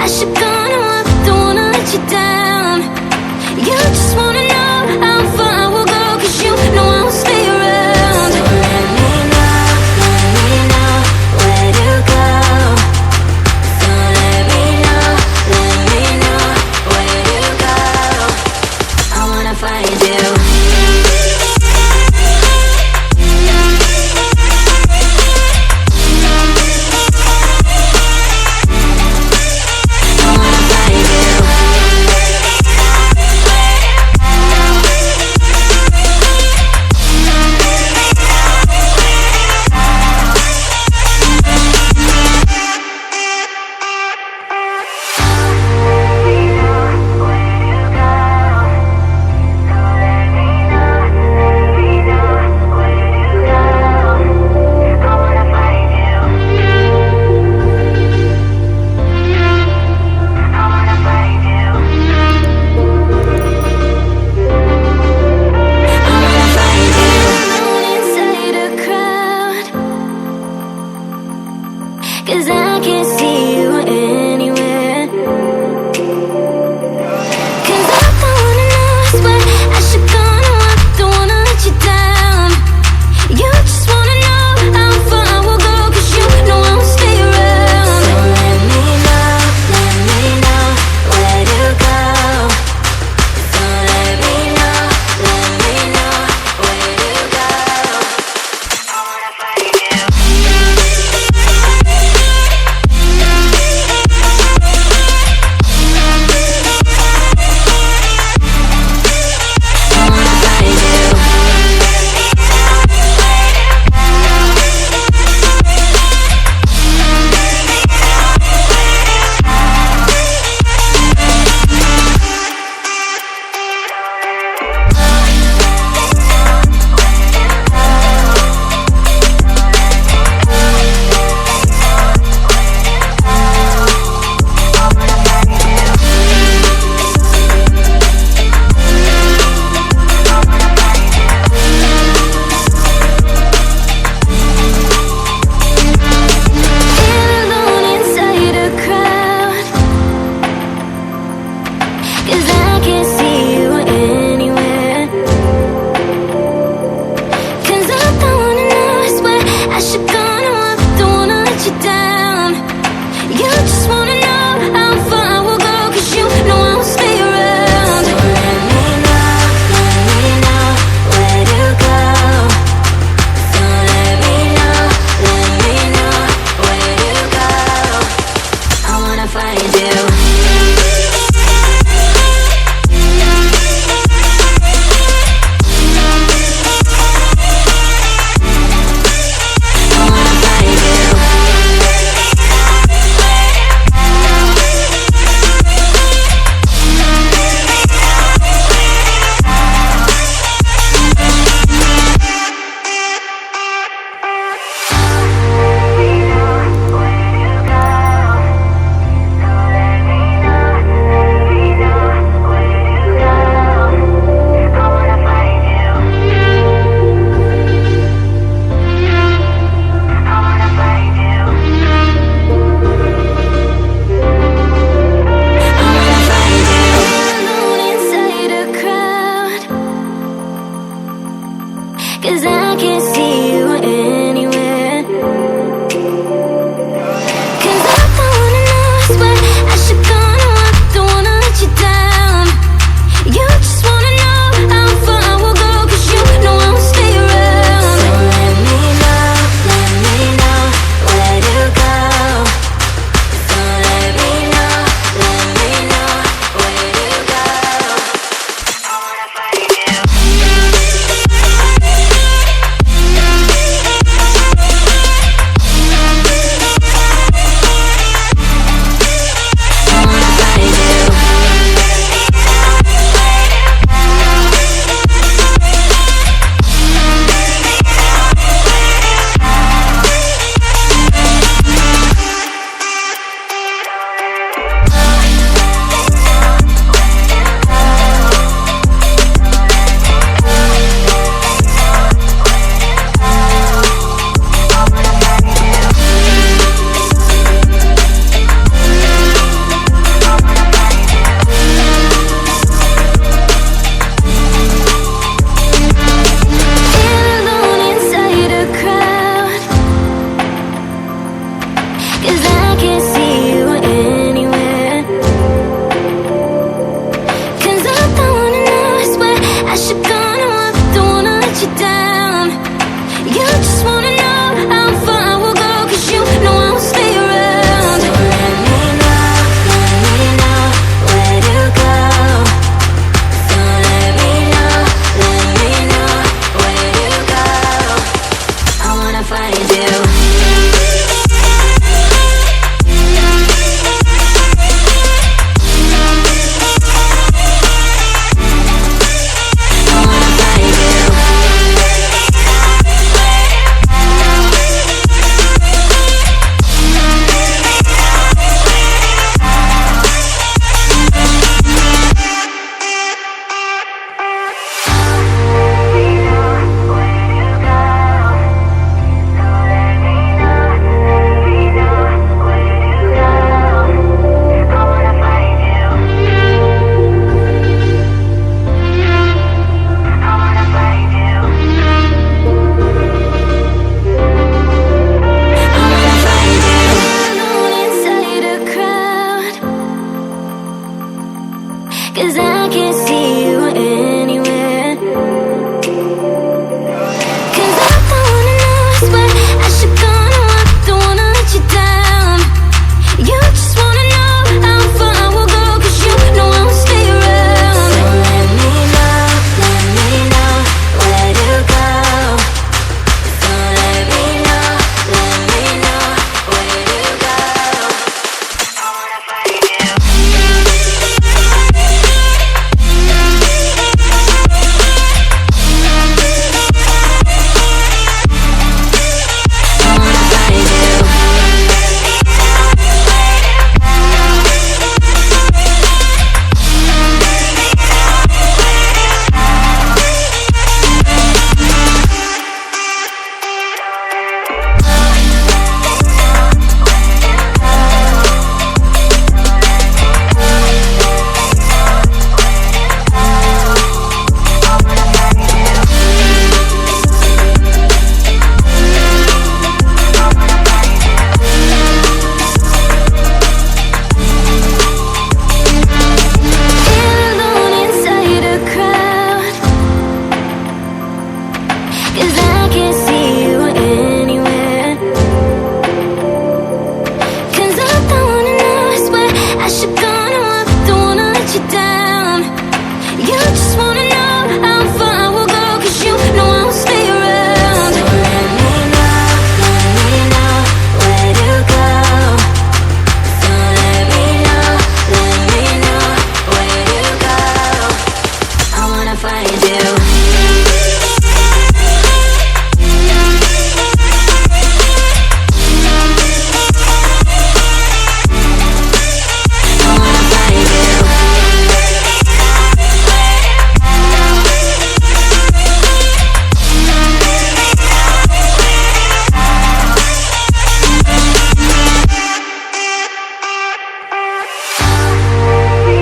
should go, no, I don't wanna let you down. You just wanna know how far I will go, 'cause you know I will stay around. So let me know where to go. So let me know where to go. I wanna find you. Cause I can't see you anywhere. Cause I don't wanna know where I should go, no, I don't wanna let you down. You just wanna know how far I will go, 'cause you know I will stay around. So let me know where to go. So let me know where to go. I wanna find you. Cause I can't see you anywhere. Cause I don't wanna know where I should go, no, I don't wanna let you down. You just wanna know how far I will go, 'cause you know I will stay around. So let me know where to go. So let me know where to go. I wanna find you.